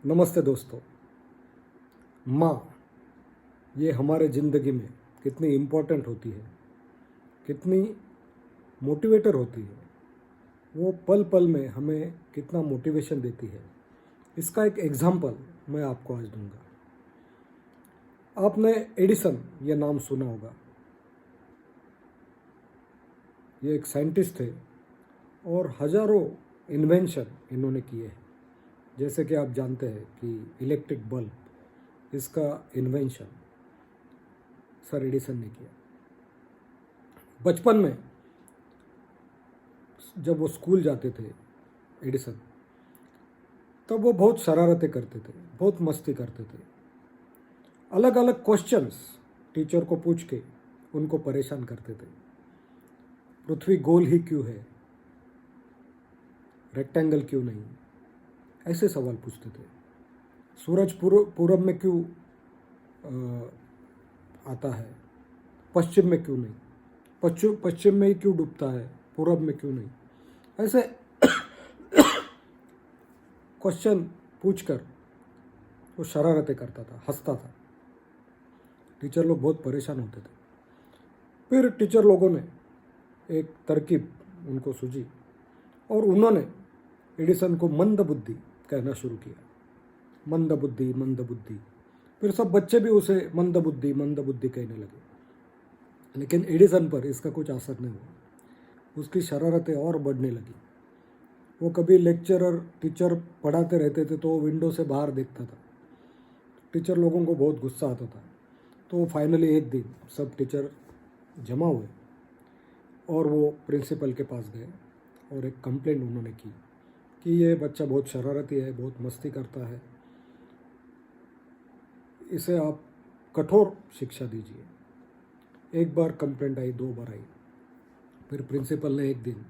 नमस्ते दोस्तों। माँ ये हमारे ज़िंदगी में कितनी इम्पोर्टेंट होती है, कितनी मोटिवेटर होती है, वो पल पल में हमें कितना मोटिवेशन देती है, इसका एक एग्जाम्पल मैं आपको आज दूंगा। आपने एडिसन ये नाम सुना होगा। ये एक साइंटिस्ट थे और हजारों इन्वेंशन इन्होंने किए हैं। जैसे कि आप जानते हैं कि इलेक्ट्रिक बल्ब, इसका इन्वेंशन सर एडिसन ने किया। बचपन में जब वो स्कूल जाते थे एडिसन, तब वो बहुत शरारतें करते थे, बहुत मस्ती करते थे। अलग अलग क्वेश्चंस टीचर को पूछ के उनको परेशान करते थे। पृथ्वी गोल ही क्यों है, रेक्टेंगल क्यों नहीं, ऐसे सवाल पूछते थे। सूरज पूरब में क्यों आता है, पश्चिम में क्यों नहीं, पश्चिम में ही क्यों डूबता है, पूरब में क्यों नहीं, ऐसे क्वेश्चन पूछकर वो शरारतें करता था, हंसता था। टीचर लोग बहुत परेशान होते थे। फिर टीचर लोगों ने एक तरकीब उनको सूझी और उन्होंने एडिसन को मंद बुद्धि कहना शुरू किया। मंद बुद्धि, मंद बुद्धि। फिर सब बच्चे भी उसे मंद बुद्धि कहने लगे। लेकिन एडिसन पर इसका कुछ असर नहीं हुआ। उसकी शरारतें और बढ़ने लगी। वो कभी लेक्चरर टीचर पढ़ाते रहते थे तो वो विंडो से बाहर देखता था। टीचर लोगों को बहुत गुस्सा आता था। तो फाइनली एक दिन सब टीचर जमा हुए और वो प्रिंसिपल के पास गए और एक कंप्लेंट उन्होंने की कि ये बच्चा बहुत शरारती है, बहुत मस्ती करता है, इसे आप कठोर शिक्षा दीजिए। एक बार कंप्लेंट आई, दो बार आई। फिर प्रिंसिपल ने एक दिन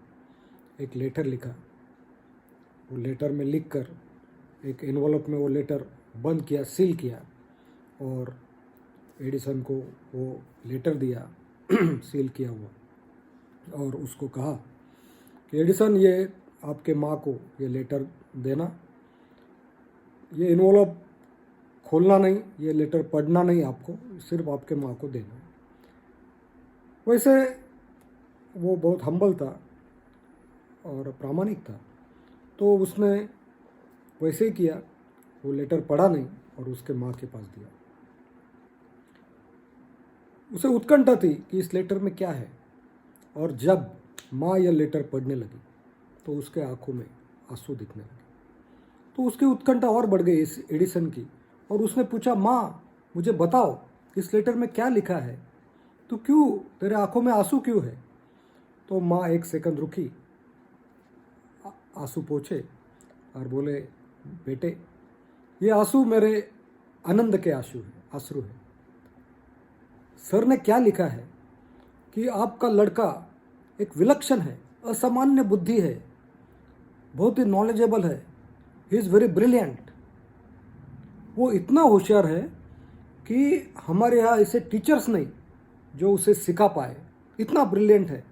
एक लेटर लिखा। वो लेटर में लिख कर एक एनवलप में वो लेटर बंद किया, सील किया और एडिसन को वो लेटर दिया सील किया हुआ, और उसको कहा कि एडिसन, ये आपके माँ को ये लेटर देना, ये एनवलप खोलना नहीं, ये लेटर पढ़ना नहीं, आपको सिर्फ आपके माँ को देना। वैसे वो बहुत हम्बल था और प्रामाणिक था, तो उसने वैसे ही किया। वो लेटर पढ़ा नहीं और उसके माँ के पास दिया। उसे उत्कंठा थी कि इस लेटर में क्या है, और जब माँ यह लेटर पढ़ने लगी तो उसके आंखों में आंसू दिखने लगे। तो उसकी उत्कंठा और बढ़ गई इस एडिसन की, और उसने पूछा, माँ मुझे बताओ इस लेटर में क्या लिखा है, तो क्यों तेरे आंखों में आंसू क्यों है? तो माँ एक सेकंड रुकी, आंसू पोंछे और बोले, बेटे ये आंसू मेरे आनंद के आंसू है। सर ने क्या लिखा है कि आपका लड़का एक विलक्षण है, असामान्य बुद्धि है, बहुत ही नॉलेजेबल है, ही इज़ वेरी ब्रिलियंट। वो इतना होशियार है कि हमारे यहाँ ऐसे टीचर्स नहीं जो उसे सिखा पाए, इतना ब्रिलियंट है।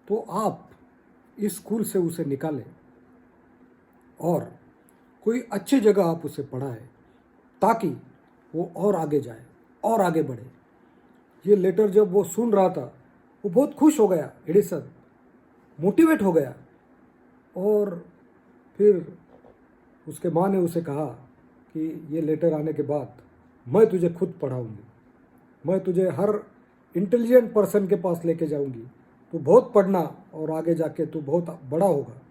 तो आप इस स्कूल से उसे निकालें और कोई अच्छी जगह आप उसे पढ़ाएं ताकि वो और आगे जाए और आगे बढ़े। ये लेटर जब वो सुन रहा था, वो बहुत खुश हो गया। एडिसन मोटिवेट हो गया, और फिर उसके माँ ने उसे कहा कि ये लेटर आने के बाद मैं तुझे खुद पढ़ाऊंगी, मैं तुझे हर इंटेलिजेंट पर्सन के पास लेके जाऊंगी, तू बहुत पढ़ना और आगे जाके तू बहुत बड़ा होगा।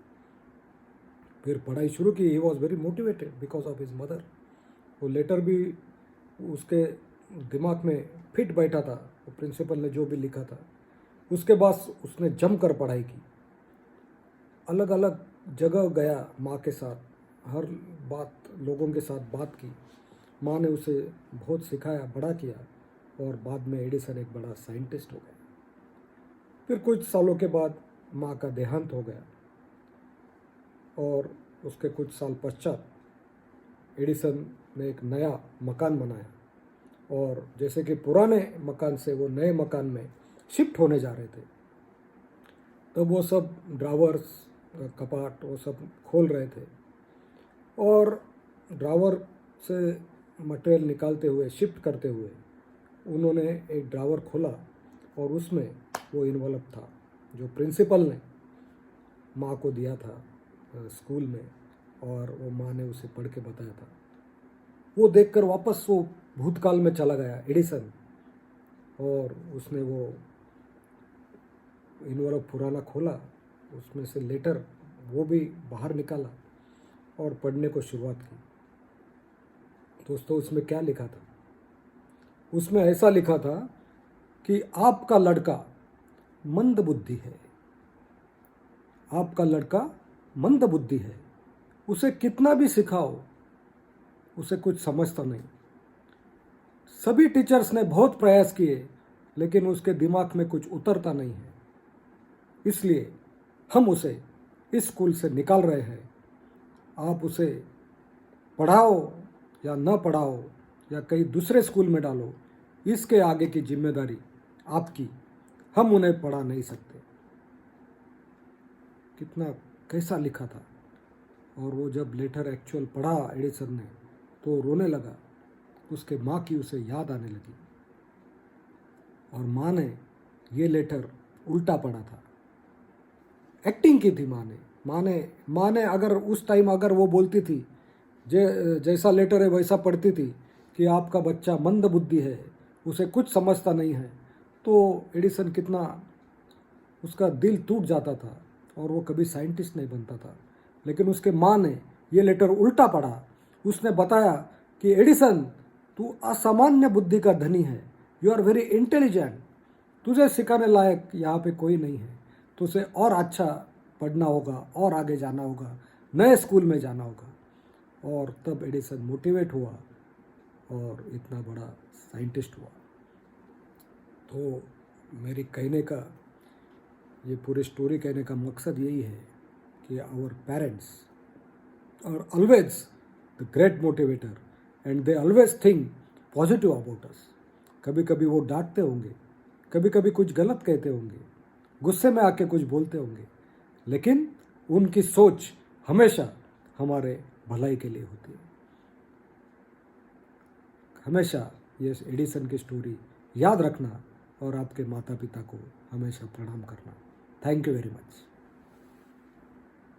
फिर पढ़ाई शुरू की। He was very motivated because of his mother. वो लेटर भी उसके दिमाग में फिट बैठा था, वो प्रिंसिपल ने जो भी लिखा था। उसके बाद उसने जमकर पढ़ाई की, अलग अलग जगह गया माँ के साथ, हर लोगों के साथ बात की। माँ ने उसे बहुत सिखाया, बड़ा किया, और बाद में एडिसन एक बड़ा साइंटिस्ट हो गया। फिर कुछ सालों के बाद माँ का देहांत हो गया, और उसके कुछ साल पश्चात एडिसन ने एक नया मकान बनाया, और जैसे कि पुराने मकान से वो नए मकान में शिफ्ट होने जा रहे थे, तब वो सब ड्रावर्स, कपाट, वो सब खोल रहे थे। और ड्रावर से मटेरियल निकालते हुए, शिफ्ट करते हुए उन्होंने एक ड्रावर खोला और उसमें वो इन्वॉल्व था जो प्रिंसिपल ने माँ को दिया था स्कूल में, और वो माँ ने उसे पढ़ के बताया था। वो देखकर वापस वो भूतकाल में चला गया एडिसन, और उसने वो इन्वॉल्व पुराना खोला, उसमें से लेटर वो भी बाहर निकाला और पढ़ने को शुरुआत की। दोस्तों, उसमें क्या लिखा था? उसमें ऐसा लिखा था कि आपका लड़का मंद बुद्धि है, आपका लड़का मंद बुद्धि है, उसे कितना भी सिखाओ उसे कुछ समझता नहीं। सभी टीचर्स ने बहुत प्रयास किए लेकिन उसके दिमाग में कुछ उतरता नहीं है, इसलिए हम उसे इस स्कूल से निकाल रहे हैं। आप उसे पढ़ाओ या न पढ़ाओ या कहीं दूसरे स्कूल में डालो, इसके आगे की जिम्मेदारी आपकी, हम उन्हें पढ़ा नहीं सकते। कितना कैसा लिखा था। और वो जब लेटर एक्चुअल पढ़ा एडिसन ने तो रोने लगा, उसके माँ की उसे याद आने लगी, और माँ ने ये लेटर उल्टा पढ़ा था। एक्टिंग की थी माँ ने अगर उस टाइम अगर वो बोलती थी जैसा लेटर है वैसा पढ़ती थी कि आपका बच्चा मंद बुद्धि है, उसे कुछ समझता नहीं है, तो एडिसन कितना उसका दिल टूट जाता था और वो कभी साइंटिस्ट नहीं बनता था। लेकिन उसके माँ ने ये लेटर उल्टा पढ़ा। उसने बताया कि एडिसन, तू असामान्य बुद्धि का धनी है, यू आर वेरी इंटेलिजेंट, तुझे सिखाने लायक यहाँ पे कोई नहीं है, तो उसे और अच्छा पढ़ना होगा और आगे जाना होगा, नए स्कूल में जाना होगा। और तब एडिसन मोटिवेट हुआ और इतना बड़ा साइंटिस्ट हुआ। तो मेरी कहने का, ये पूरी स्टोरी कहने का मकसद यही है कि our parents are always the great motivator and they always think positive about us. कभी कभी वो डांटते होंगे, कभी कभी कुछ गलत कहते होंगे, गुस्से में आके कुछ बोलते होंगे, लेकिन उनकी सोच हमेशा हमारे भलाई के लिए होती है। हमेशा ये एडिसन की स्टोरी याद रखना और आपके माता पिता को हमेशा प्रणाम करना। Thank you very much.